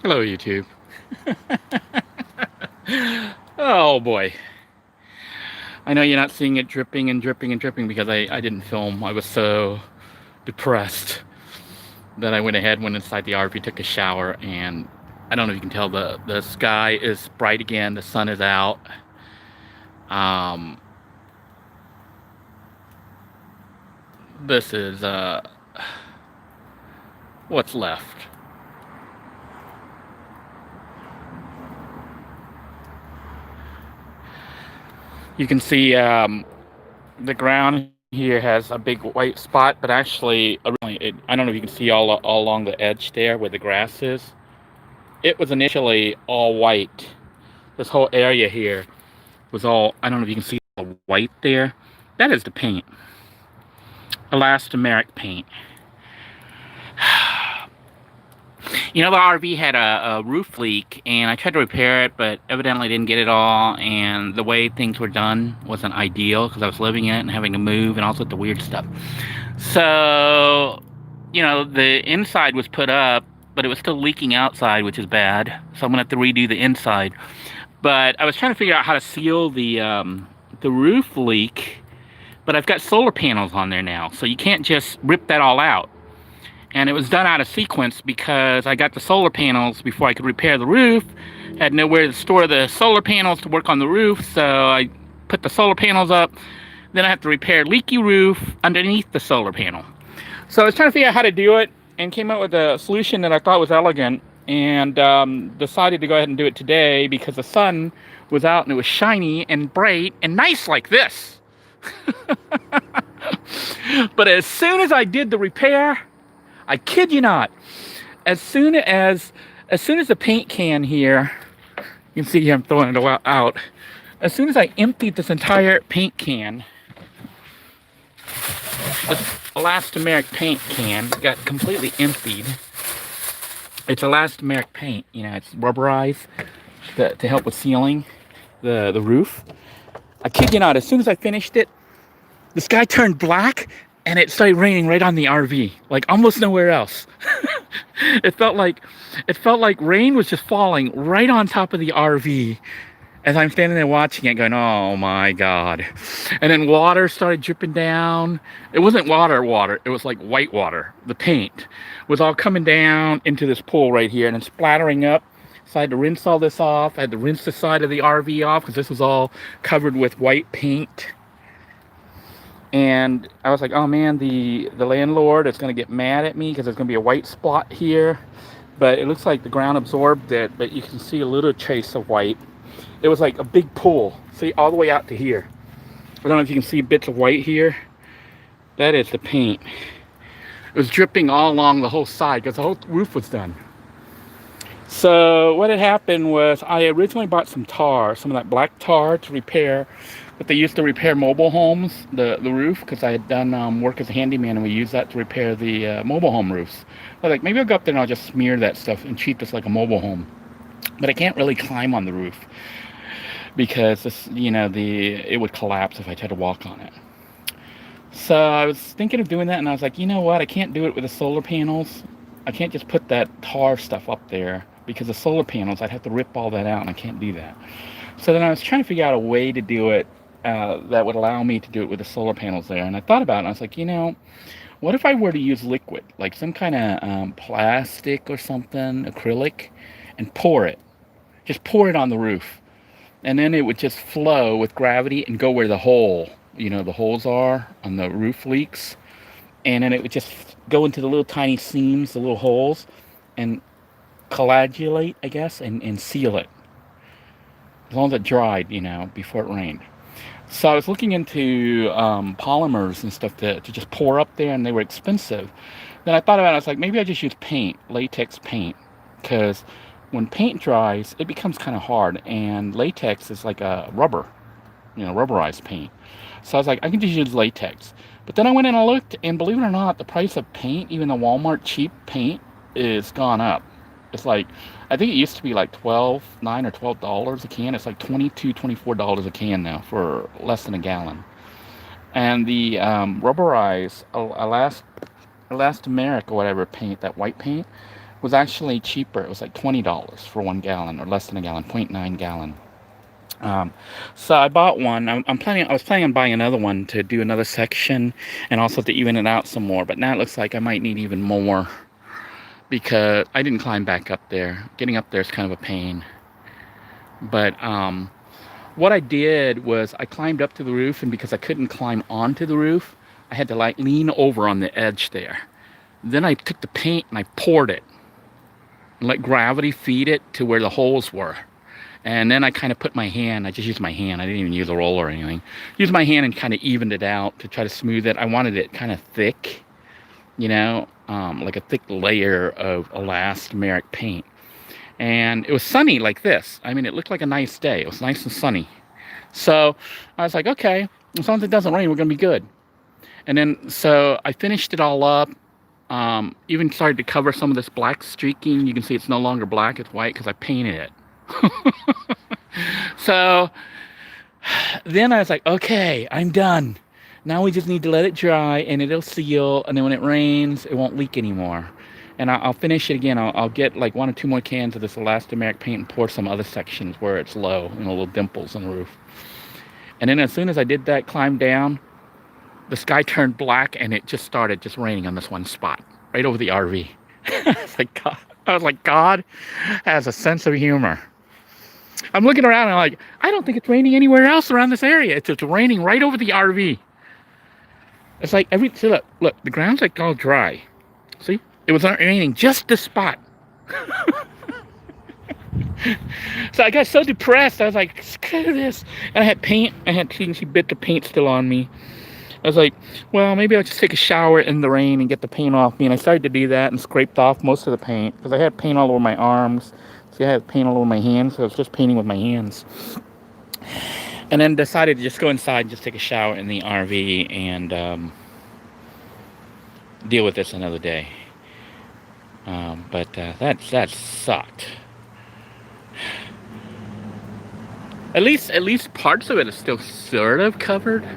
Hello, YouTube. Oh boy. I know you're not seeing it dripping and dripping and dripping because I didn't film. I was so depressed that I went ahead, went inside the RV, took a shower, and I don't know if you can tell, the sky is bright again, the sun is out. Um, this is what's left. You can see the ground here has a big white spot, but actually, I don't know if you can see all along the edge there where the grass is. It was initially all white. This whole area here was all, I don't know if you can see the white there. That is the paint. Elastomeric paint. You know, the RV had a roof leak, and I tried to repair it, but evidently didn't get it all, and the way things were done wasn't ideal, because I was living in it and having to move and all sorts of weird stuff. So, you know, the inside was put up, but it was still leaking outside, which is bad, so I'm going to have to redo the inside. But I was trying to figure out how to seal the roof leak, but I've got solar panels on there now, so you can't just rip that all out. And it was done out of sequence because I got the solar panels before I could repair the roof. Had nowhere to store the solar panels to work on the roof, so I put the solar panels up. Then I have to repair leaky roof underneath the solar panel. So I was trying to figure out how to do it and came up with a solution that I thought was elegant, and decided to go ahead and do it today because the sun was out and it was shiny and bright and nice like this. But as soon as I did the repair, I kid you not, as soon as the paint can here, you can see here I'm throwing it out. As soon as I emptied this entire paint can, this elastomeric paint can got completely emptied. It's elastomeric paint, you know, it's rubberized to help with sealing the roof. I kid you not, as soon as I finished it, the sky turned black and it started raining right on the RV, like almost nowhere else. It felt like rain was just falling right on top of the RV as I'm standing there watching it, going, "Oh my God!" And then water started dripping down. It wasn't water; it was like white water. The paint was all coming down into this pool right here and then splattering up. So I had to rinse all this off. I had to rinse the side of the RV off because this was all covered with white paint. And I was like, oh man, the landlord is going to get mad at me because there's going to be a white spot here. But it looks like the ground absorbed it, but you can see a little trace of white. It was like a big pool, see, all the way out to here. I don't know if you can see bits of white here. That is the paint. It was dripping all along the whole side because the whole roof was done. So what had happened was I originally bought some tar, some of that black tar to repair what they used to repair mobile homes, the roof, because I had done work as a handyman and we used that to repair the mobile home roofs. I was like, maybe I'll go up there and I'll just smear that stuff and treat this like a mobile home. But I can't really climb on the roof because this, you know, it would collapse if I tried to walk on it. So I was thinking of doing that, and I was like, you know what, I can't do it with the solar panels. I can't just put that tar stuff up there because the solar panels, I'd have to rip all that out, and I can't do that. So then I was trying to figure out a way to do it that would allow me to do it with the solar panels there. And I thought about it, and I was like, you know, what if I were to use liquid, like some kind of plastic or something, acrylic, and pour it? Just pour it on the roof. And then it would just flow with gravity and go where the holes are on the roof leaks. And then it would just go into the little tiny seams, the little holes, and coagulate, I guess, and seal it. As long as it dried, you know, before it rained. So I was looking into polymers and stuff to just pour up there, and they were expensive. Then I thought about it, I was like, maybe I just use paint, latex paint, because when paint dries, it becomes kind of hard, and latex is like a rubber, you know, rubberized paint. So I was like, I can just use latex. But then I went and I looked, and believe it or not, the price of paint, even the Walmart cheap paint, is gone up. It's like, I think it used to be like $9 or $12 a can. It's like $22, $24 a can now for less than a gallon. And the rubberized elastomeric or whatever paint, that white paint, was actually cheaper. It was like $20 for 1 gallon, or less than a gallon, 0.9 gallon. So I bought one. I was planning on buying another one to do another section and also to even it out some more. But now it looks like I might need even more because I didn't climb back up there. Getting up there is kind of a pain. But what I did was I climbed up to the roof, and because I couldn't climb onto the roof, I had to like lean over on the edge there. Then I took the paint and I poured it and let gravity feed it to where the holes were. And then I kind of put my hand, I just used my hand, I didn't even use a roller or anything. Used my hand and kind of evened it out to try to smooth it. I wanted it kind of thick, you know, like a thick layer of elastomeric paint. And it was sunny like this. I mean, it looked like a nice day. It was nice and sunny. So I was like, okay, as long as it doesn't rain, we're going to be good. And then, so I finished it all up. Even started to cover some of this black streaking. You can see it's no longer black, it's white because I painted it. So then I was like, okay, I'm done. Now we just need to let it dry and it'll seal. And then when it rains, it won't leak anymore. And I'll finish it again. I'll get like 1 or 2 more cans of this elastomeric paint and pour some other sections where it's low, you know, little dimples in the roof. And then as soon as I did that, climbed down, the sky turned black and it just started just raining on this one spot, right over the RV. I was like, God has a sense of humor. I'm looking around and I'm like, I don't think it's raining anywhere else around this area. It's just raining right over the RV. It's like see, look, the ground's like all dry. See? It was not raining just this spot. So I got so depressed. I was like, screw this. And I had paint. I had teensy bits of paint still on me. I was like, well, maybe I'll just take a shower in the rain and get the paint off me. And I started to do that and scraped off most of the paint because I had paint all over my arms. See, I had paint all over my hands, so I was just painting with my hands. And then decided to just go inside and just take a shower in the RV and deal with this another day. But that sucked. At least parts of it is still sort of covered.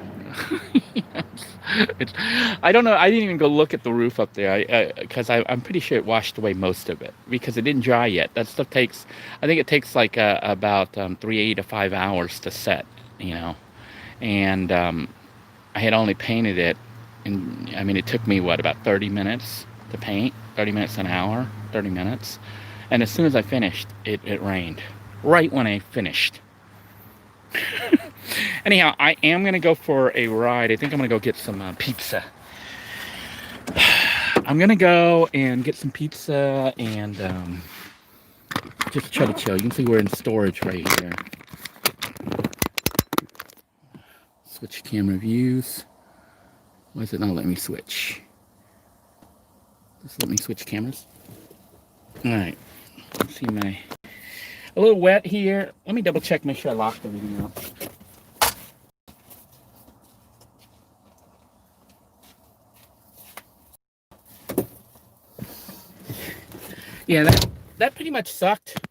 I don't know. I didn't even go look at the roof up there because I'm pretty sure it washed away most of it because it didn't dry yet. That stuff takes, I think it takes like about 3 to 5 hours to set, you know. And I had only painted it, and I mean, it took me what, about 30 minutes to paint, 30 minutes an hour, 30 minutes. And as soon as I finished, it rained right when I finished. Anyhow, I am going to go for a ride. I think I'm going to go get some pizza. I'm going to go and get some pizza and just try to chill. You can see we're in storage right here. Switch camera views. Why is it not letting me switch? Just let me switch cameras. All right. Let's see my... A little wet here. Let me double check, make sure I locked everything up. Yeah, that pretty much sucked.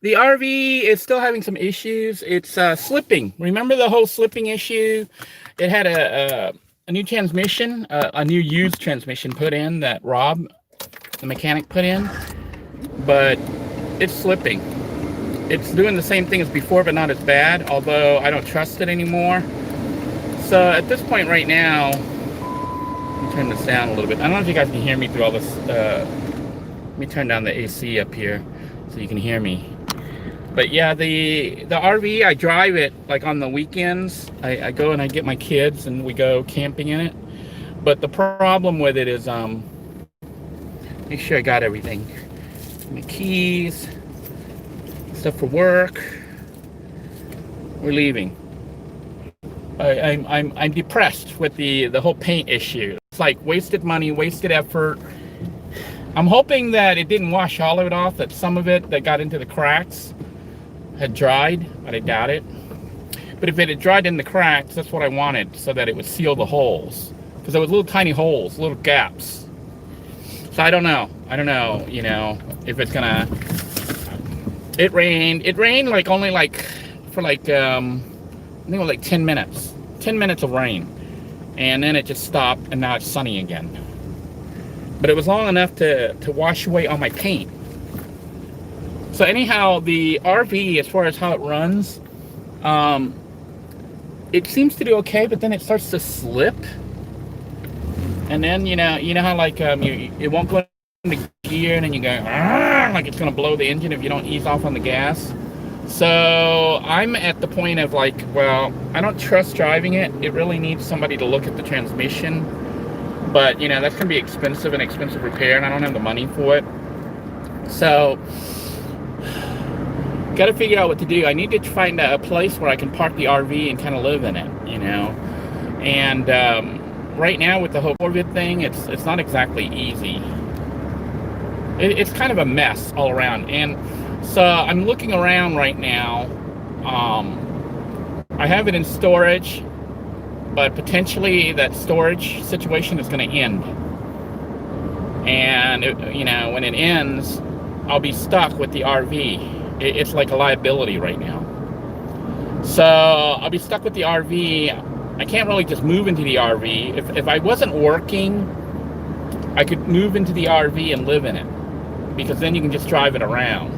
The RV is still having some issues. It's slipping. Remember the whole slipping issue? It had a new transmission, a new used transmission put in that Rob, the mechanic, put in, but it's slipping. It's doing the same thing as before, but not as bad, although I don't trust it anymore. So at this point right now, let me turn this down a little bit. I don't know if you guys can hear me through all this. Let me turn down the AC up here so you can hear me. But yeah, the RV, I drive it like on the weekends. I go and I get my kids and we go camping in it. But the problem with it is, make sure I got everything. My keys, stuff for work. We're leaving. I'm depressed with the whole paint issue. It's like wasted money, wasted effort. I'm hoping that it didn't wash all of it off, that some of it that got into the cracks had dried, but I doubt it. But if it had dried in the cracks, that's what I wanted, so that it would seal the holes. Because there was little tiny holes, little gaps. So I don't know, you know, if it's gonna... It rained like only like, for like, I think it was like 10 minutes. 10 minutes of rain. And then it just stopped, and now it's sunny again. but it was long enough to wash away all my paint. So anyhow, the RV, as far as how it runs, it seems to do okay, but then it starts to slip. And then, you know how like it won't go into gear, and then you go, like it's gonna blow the engine if you don't ease off on the gas. So I'm at the point of like, well, I don't trust driving it. It really needs somebody to look at the transmission. But, that's gonna be expensive, an expensive repair, and I don't have the money for it. So, got to figure out what to do. I need to find a place where I can park the RV and kind of live in it, And right now with the whole COVID thing, it's not exactly easy. It's kind of a mess all around. And so I'm looking around right now. I have it in storage, but potentially that storage situation is going to end. And, when it ends, I'll be stuck with the RV. It's like a liability right now. So I'll be stuck with the RV. I can't really just move into the RV. If I wasn't working, I could move into the RV and live in it, because then you can just drive it around,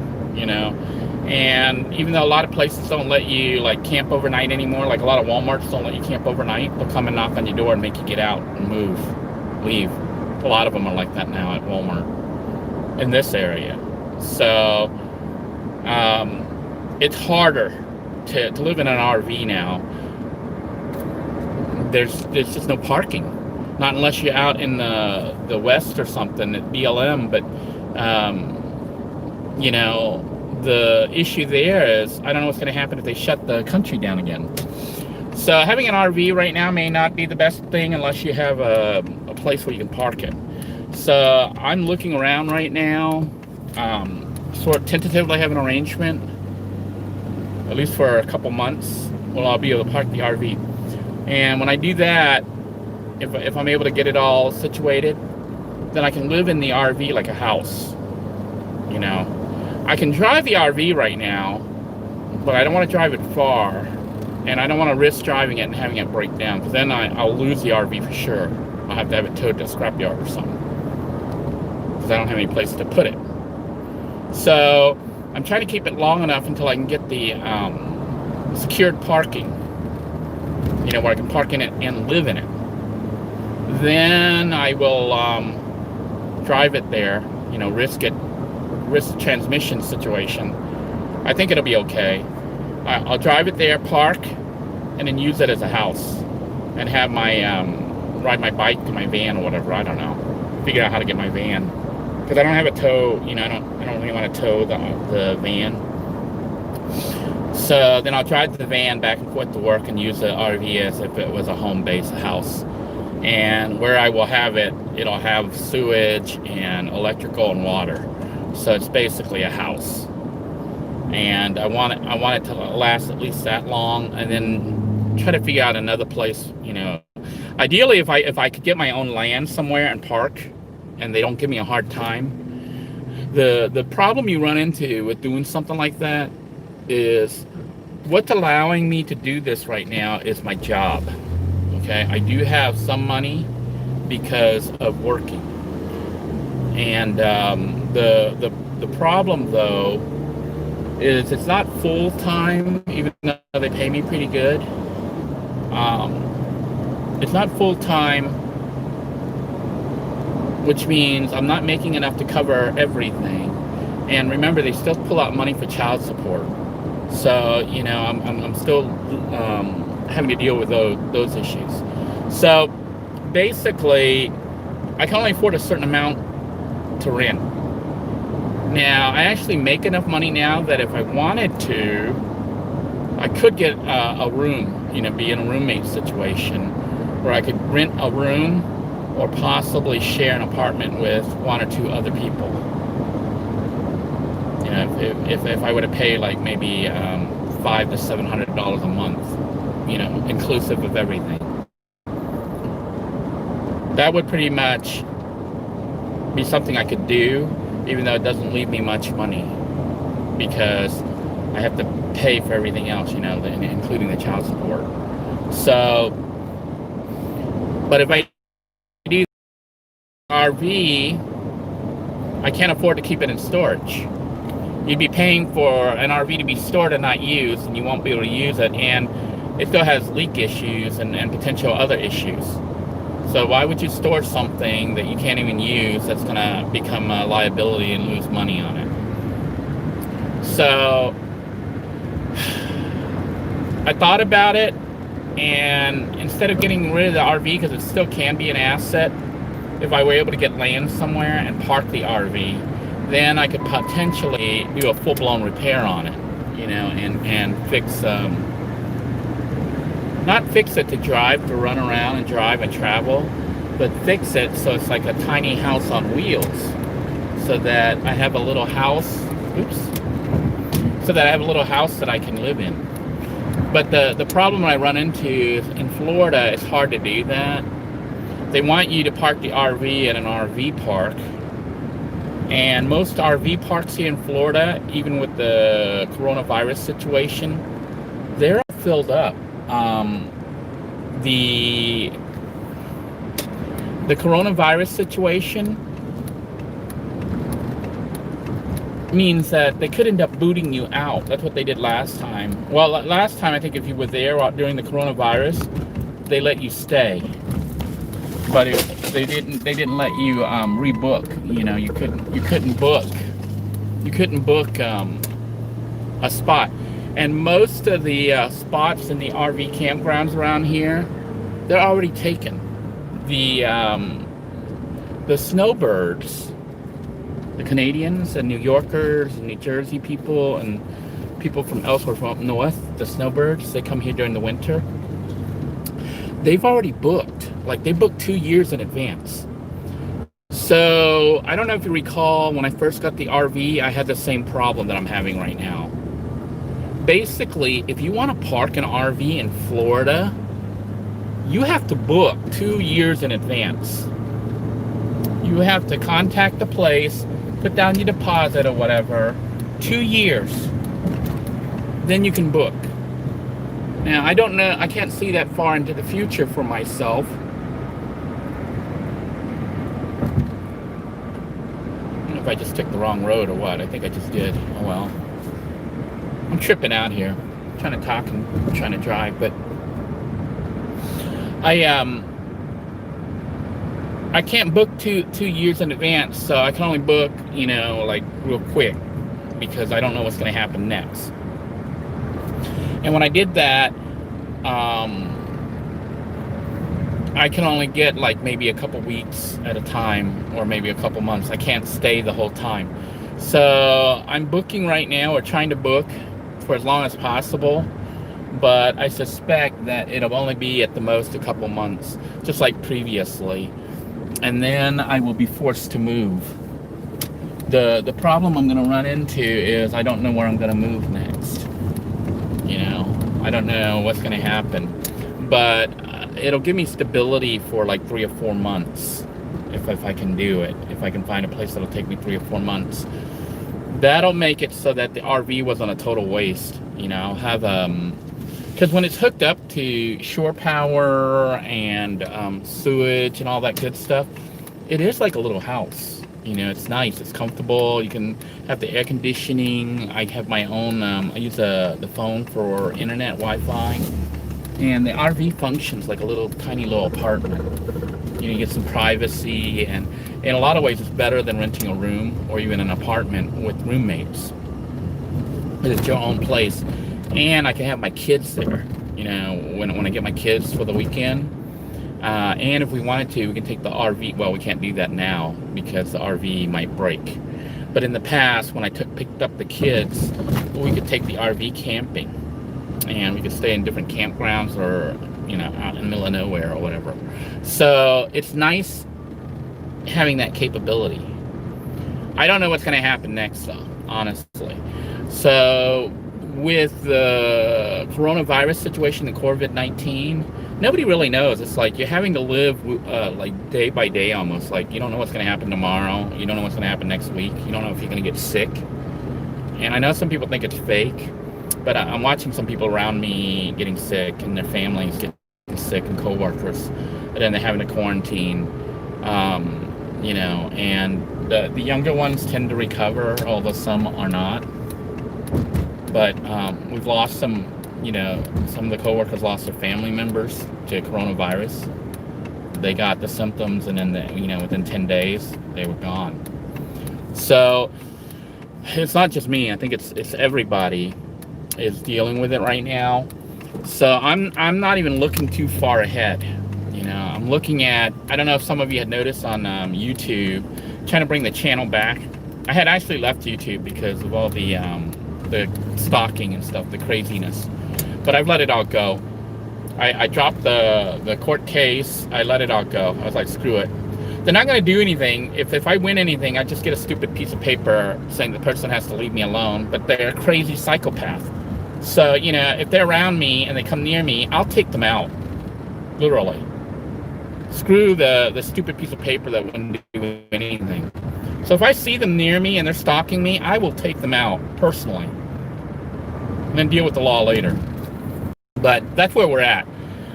And even though a lot of places don't let you like camp overnight anymore, like a lot of Walmarts don't let you camp overnight, they'll come and knock on your door and make you get out and leave. A lot of them are like that now at Walmart in this area. So it's harder to live in an RV now. There's just no parking, not unless you're out in the West or something at BLM. But the issue there is I don't know what's going to happen if they shut the country down again. So having an RV right now may not be the best thing unless you have a place where you can park it. So I'm looking around right now. Sort of tentatively have an arrangement, at least for a couple months, where I'll be able to park the RV. And when I do that, if I'm able to get it all situated, then I can live in the RV like a house. I can drive the RV right now, but I don't want to drive it far, and I don't want to risk driving it and having it break down, because then I'll lose the RV for sure. I'll have to have it towed to a scrapyard or something, because I don't have any place to put it. So I'm trying to keep it long enough until I can get the secured parking, where I can park in it and live in it. Then I will drive it there, risk the transmission situation. I think it'll be okay. I'll drive it there, park, and then use it as a house, and have my ride my bike to my van or whatever. I don't know. Figure out how to get my van, because I don't have a tow. I don't really want to tow the van. So then I'll drive the van back and forth to work and use the RV as if it was a home base, a house. And where I will have it, it'll have sewage and electrical and water. So it's basically a house. And I want it to last at least that long, and then try to figure out another place. Ideally, if I could get my own land somewhere and park, and they don't give me a hard time. The problem you run into with doing something like that is what's allowing me to do this right now is my job. Okay, I do have some money because of working, and the problem though is it's not full time, even though they pay me pretty good. It's not full time, which means I'm not making enough to cover everything. And remember, they still pull out money for child support. So, I'm still having to deal with those issues. So, basically, I can only afford a certain amount to rent. Now, I actually make enough money now that if I wanted to, I could get a room, be in a roommate situation where I could rent a room or possibly share an apartment with one or two other people. If I were to pay like maybe $500 to $700 a month, inclusive of everything, that would pretty much be something I could do, even though it doesn't leave me much money, because I have to pay for everything else, including the child support. So, but if I do RV, I can't afford to keep it in storage. You'd be paying for an RV to be stored and not used, and you won't be able to use it, and it still has leak issues and potential other issues. So why would you store something that you can't even use that's going to become a liability and lose money on it? So I thought about it, and instead of getting rid of the RV, because it still can be an asset, if I were able to get land somewhere and park the RV, then I could potentially do a full-blown repair on it, you know, and fix, not fix it to drive, to run around and drive and travel, but fix it so it's like a tiny house on wheels, so that I have a little house, so that I have a little house that I can live in. But the problem I run into is in Florida, it's hard to do that. They want you to park the RV at an RV park. And most RV parks here in Florida, even with the coronavirus situation, they're filled up. The coronavirus situation means that they could end up booting you out. That's what they did last time. Well, last time, I think if you were there during the coronavirus, they let you stay. But they didn't let you rebook. You know, you couldn't book a spot. And most of the spots in the RV campgrounds around here, they're already taken. The snowbirds, the Canadians and New Yorkers and New Jersey people and people from elsewhere from up north, the snowbirds, they come here during the winter. They've already booked. Like, they booked 2 years in advance. So I don't know if you recall, when I first got the RV, I had the same problem that I'm having right now. Basically, if you want to park an RV in Florida, you have to book 2 years in advance. You have to contact the place, put down your deposit or whatever, 2 years. Then you can book. Now, I don't know, I can't see that far into the future for myself. I don't know if I just took the wrong road or what. I think I just did. Oh well. I'm tripping out here. I'm trying to talk and trying to drive, but I can't book two years in advance, so I can only book, you know, like real quick, because I don't know what's going to happen next. And when I did that, I can only get like maybe a couple weeks at a time, or maybe a couple months. I can't stay the whole time. So I'm booking right now, or trying to book for as long as possible, but I suspect that it'll only be at the most a couple months, just like previously. And then I will be forced to move. The problem I'm going to run into is I don't know where I'm going to move next. You know, I don't know what's going to happen, but it'll give me stability for like 3 or 4 months if I can do it. If I can find a place that'll take me 3 or 4 months, that'll make it so that the RV wasn't a total waste. You know, I'll have because when it's hooked up to shore power and sewage and all that good stuff, it is like a little house. You know, it's nice, it's comfortable. You can have the air conditioning. I have my own, I use the phone for internet, Wi-Fi. And the RV functions like a little tiny little apartment. You know, you get some privacy, and in a lot of ways it's better than renting a room or even an apartment with roommates. It's your own place. And I can have my kids there, you know, when I get my kids for the weekend. And if we wanted to, we can take the RV. Well, we can't do that now because the RV might break. But in the past, when I picked up the kids, we could take the RV camping. And we could stay in different campgrounds, or, you know, out in the middle of nowhere or whatever. So it's nice having that capability. I don't know what's going to happen next, though, honestly. So with the coronavirus situation, the COVID-19, nobody really knows. It's like you're having to live like day by day almost. Like, you don't know what's going to happen tomorrow. You don't know what's going to happen next week. You don't know if you're going to get sick. And I know some people think it's fake, but I'm watching some people around me getting sick, and their families getting sick, and coworkers, and then they're having to quarantine. you know, and the younger ones tend to recover, although some are not. But we've lost some, you know, some of the coworkers lost their family members to coronavirus. They got the symptoms, and then, you know, within 10 days, they were gone. So it's not just me. I think it's everybody is dealing with it right now. So I'm not even looking too far ahead. You know, I'm looking at, I don't know if some of you had noticed on YouTube, trying to bring the channel back. I had actually left YouTube because of all the stalking and stuff, the craziness. But I've let it all go. I dropped the court case. I let it all go. I was like, screw it. They're not going to do anything. If I win anything, I just get a stupid piece of paper saying the person has to leave me alone. But they're a crazy psychopath. So, you know, if they're around me and they come near me, I'll take them out. Literally. Screw the stupid piece of paper that wouldn't do anything. So if I see them near me and they're stalking me, I will take them out personally. And then deal with the law later. But that's where we're at.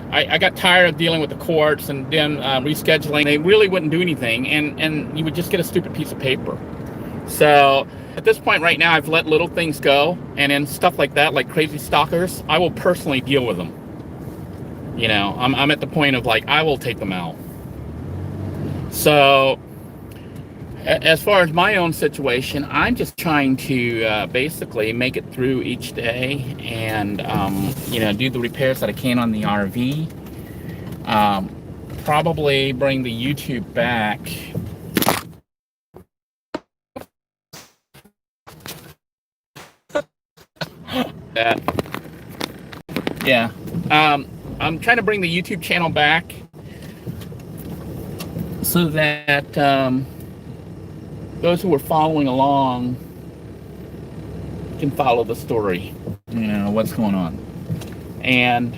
I got tired of dealing with the courts and then rescheduling. They really wouldn't do anything, and you would just get a stupid piece of paper. So at this point right now, I've let little things go, and then stuff like that, like crazy stalkers, I will personally deal with them. You know, I'm at the point of like, I will take them out. So as far as my own situation, I'm just trying to basically make it through each day and, you know, do the repairs that I can on the RV. Probably bring the YouTube back. Yeah. I'm trying to bring the YouTube channel back so that those who are following along can follow the story, you know, what's going on. And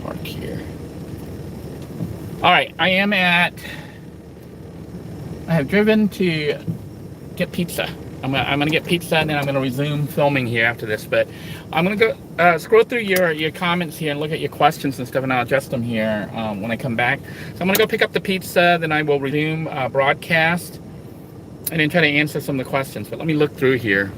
park here. All right, I have driven to get pizza. I'm gonna get pizza, and then I'm gonna resume filming here after this. But I'm gonna go scroll through your comments here and look at your questions and stuff, and I'll adjust them here when I come back. So I'm gonna go pick up the pizza, then I will resume broadcast, and then try to answer some of the questions. But let me look through here.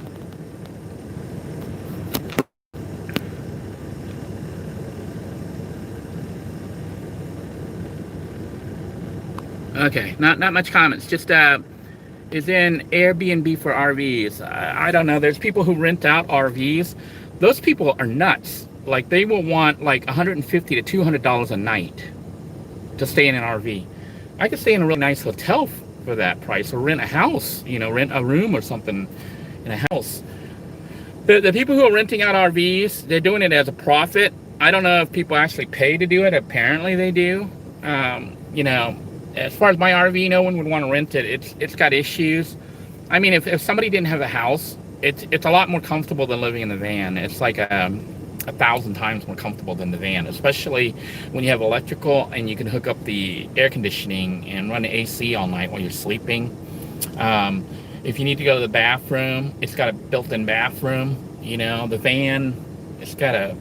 Okay, not much comments. Just is in Airbnb for RVs. I don't know. There's people who rent out RVs. Those people are nuts. Like, they will want like $150 to $200 a night to stay in an RV. I could stay in a really nice hotel for that price, or rent a house, you know, rent a room or something in a house. The people who are renting out RVs, they're doing it as a profit. I don't know if people actually pay to do it. Apparently they do. You know, as far as my RV, no one would want to rent it. It's got issues. I mean, if somebody didn't have a house, it's a lot more comfortable than living in the van. It's like 1,000 times more comfortable than the van, especially when you have electrical and you can hook up the air conditioning and run the AC all night while you're sleeping. If you need to go to the bathroom, it's got a built-in bathroom. You know, the van, it's got a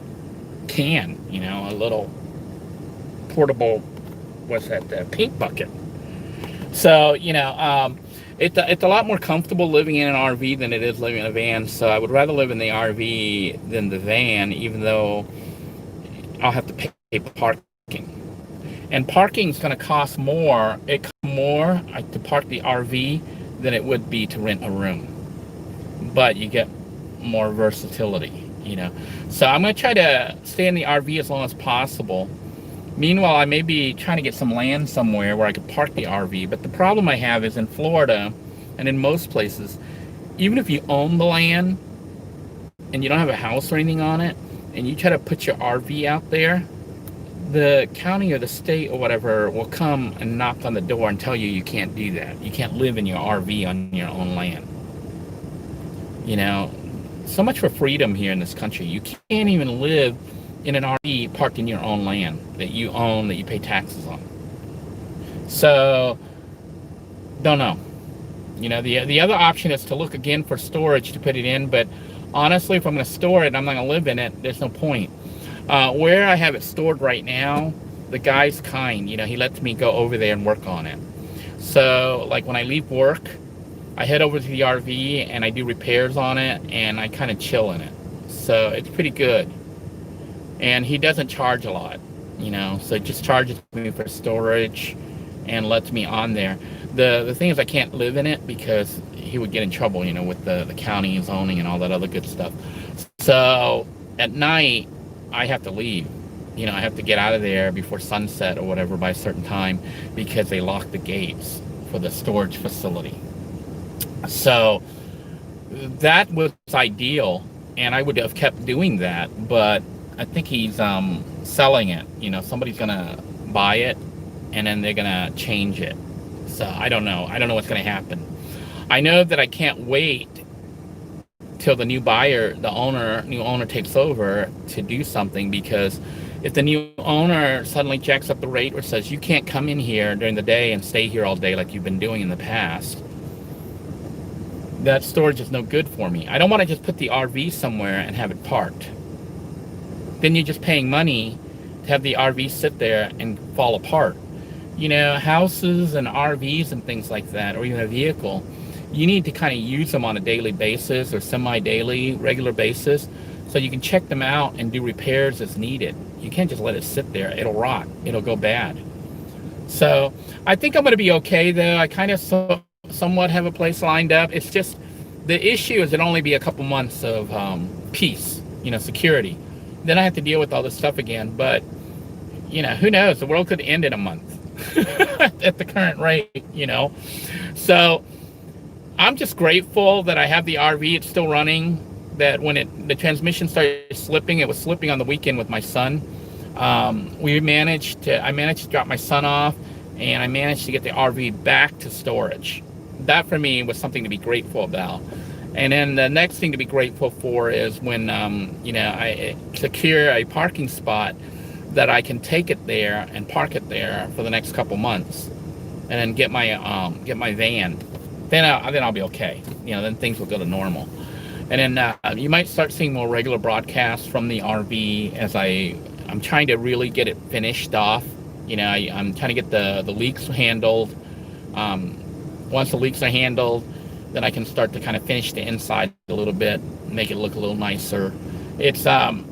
can, you know, a little portable, what's that, paint bucket. So, you know, it's a lot more comfortable living in an RV than it is living in a van. So I would rather live in the RV than the van, even though I'll have to pay parking. And parking is going to cost more. It costs more to park the RV than it would be to rent a room. But you get more versatility, you know. So I'm going to try to stay in the RV as long as possible. Meanwhile, I may be trying to get some land somewhere where I could park the RV. But the problem I have is in Florida and in most places, even if you own the land and you don't have a house or anything on it, and you try to put your RV out there, the county or the state or whatever will come and knock on the door and tell you you can't do that. You can't live in your RV on your own land. You know, so much for freedom here in this country. You can't even live in an RV parked in your own land that you own, that you pay taxes on. So, don't know. You know, the other option is to look again for storage to put it in, but honestly, if I'm going to store it and I'm not going to live in it, there's no point. Where I have it stored right now, the guy's kind. You know, he lets me go over there and work on it. So like when I leave work, I head over to the RV and I do repairs on it, and I kind of chill in it. So it's pretty good. And he doesn't charge a lot, you know, so it just charges me for storage and lets me on there. The thing is, I can't live in it because he would get in trouble, you know, with the county zoning and all that other good stuff. So at night, I have to leave. You know, I have to get out of there before sunset or whatever by a certain time, because they lock the gates for the storage facility. So that was ideal, and I would have kept doing that, but I think he's selling it. You know, somebody's gonna buy it, and then they're gonna change it. So I don't know. I don't know what's gonna happen. I know that I can't wait till the new buyer, new owner takes over to do something, because if the new owner suddenly jacks up the rate or says you can't come in here during the day and stay here all day like you've been doing in the past, that storage is no good for me. I don't want to just put the RV somewhere and have it parked. Then you're just paying money to have the RV sit there and fall apart. You know, houses and RVs and things like that, or even a vehicle, you need to kind of use them on a daily basis or semi-daily, regular basis, so you can check them out and do repairs as needed. You can't just let it sit there. It'll rot. It'll go bad. So I think I'm going to be okay, though. I kind of somewhat have a place lined up. It's just the issue is it'll only be a couple months of peace, you know, security. Then I have to deal with all this stuff again. But, you know, who knows? The world could end in a month at the current rate, you know. So I'm just grateful that I have the RV. It's still running. That when the transmission started slipping, it was slipping on the weekend with my son. I managed to drop my son off, and I managed to get the RV back to storage. That for me was something to be grateful about. And then the next thing to be grateful for is when you know, I secure a parking spot that I can take it there and park it there for the next couple months, and then get my van. Then I'll be okay. You know, then things will go to normal. And then you might start seeing more regular broadcasts from the RV as I'm trying to really get it finished off. You know, I'm trying to get the leaks handled. Once the leaks are handled, then I can start to kind of finish the inside a little bit, make it look a little nicer. It's I'm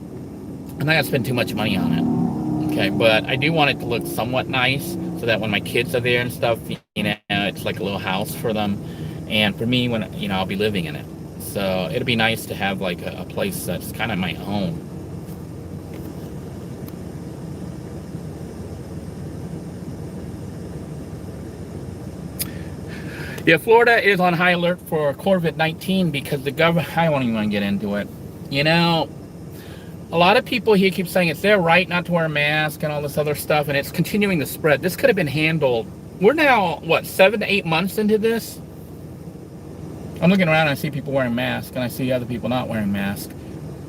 not gonna spend too much money on it, okay? But I do want it to look somewhat nice, so that when my kids are there and stuff, you know, it's like a little house for them, and for me, when, you know, I'll be living in it. So it'll be nice to have like a place that's kind of my own. Yeah, Florida is on high alert for COVID-19 because the government, I don't even want to get into it. You know, a lot of people here keep saying it's their right not to wear a mask and all this other stuff, and it's continuing to spread. This could have been handled. We're now, what, 7 to 8 months into this? I'm looking around and I see people wearing masks, and I see other people not wearing masks.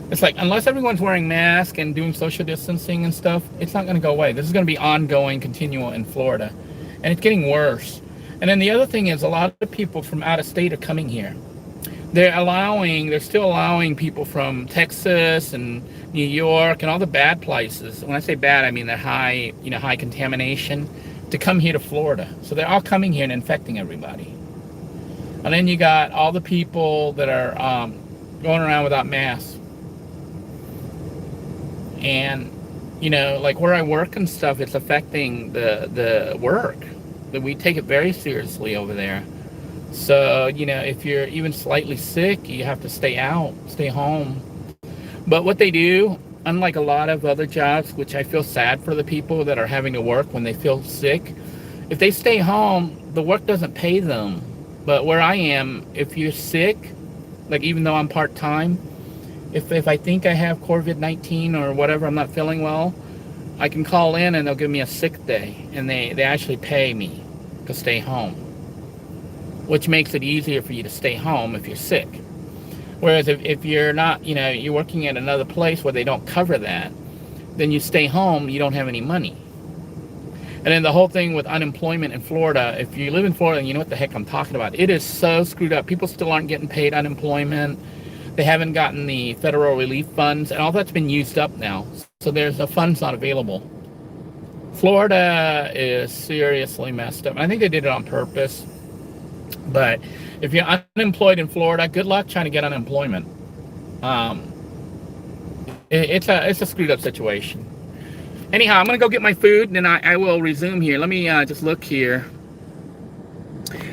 It's like, unless everyone's wearing masks and doing social distancing and stuff, it's not going to go away. This is going to be ongoing, continual in Florida. And it's getting worse. And then the other thing is, a lot of people from out of state are coming here. They're still allowing people from Texas and New York and all the bad places. When I say bad, I mean they're high contamination, to come here to Florida. So they're all coming here and infecting everybody. And then you got all the people that are going around without masks. And, you know, like where I work and stuff, it's affecting the work. That we take it very seriously over there. So, you know, if you're even slightly sick, you have to stay home. But what they do, unlike a lot of other jobs, which I feel sad for the people that are having to work when they feel sick, if they stay home, the work doesn't pay them. But where I am, if you're sick, like even though I'm part-time, if I think I have COVID-19 or whatever, I'm not feeling well, I can call in and they'll give me a sick day, and they actually pay me to stay home, which makes it easier for you to stay home if you're sick. Whereas if you're not, you know, you're working at another place where they don't cover that, then you stay home, you don't have any money. And then the whole thing with unemployment in Florida, if you live in Florida, you know what the heck I'm talking about. It is so screwed up. People still aren't getting paid unemployment. They haven't gotten the federal relief funds, and all that's been used up now. So there's the funds not available. Florida is seriously messed up. I think they did it on purpose. But if you're unemployed in Florida, good luck trying to get unemployment. Um, it's a screwed up situation. Anyhow, I'm gonna go get my food, and then I will resume here. Let me just look here.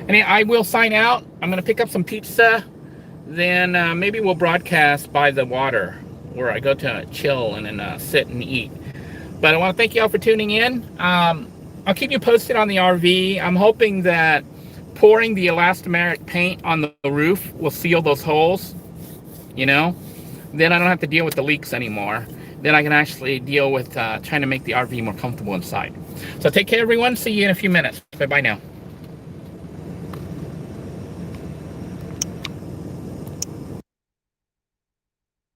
And I will sign out. I'm gonna pick up some pizza. Then maybe we'll broadcast by the water, where I go to chill and then sit and eat. But I want to thank you all for tuning in. I'll keep you posted on the RV. I'm hoping that pouring the elastomeric paint on the roof will seal those holes, you know? Then I don't have to deal with the leaks anymore. Then I can actually deal with trying to make the RV more comfortable inside. So take care, everyone. See you in a few minutes. Bye-bye now.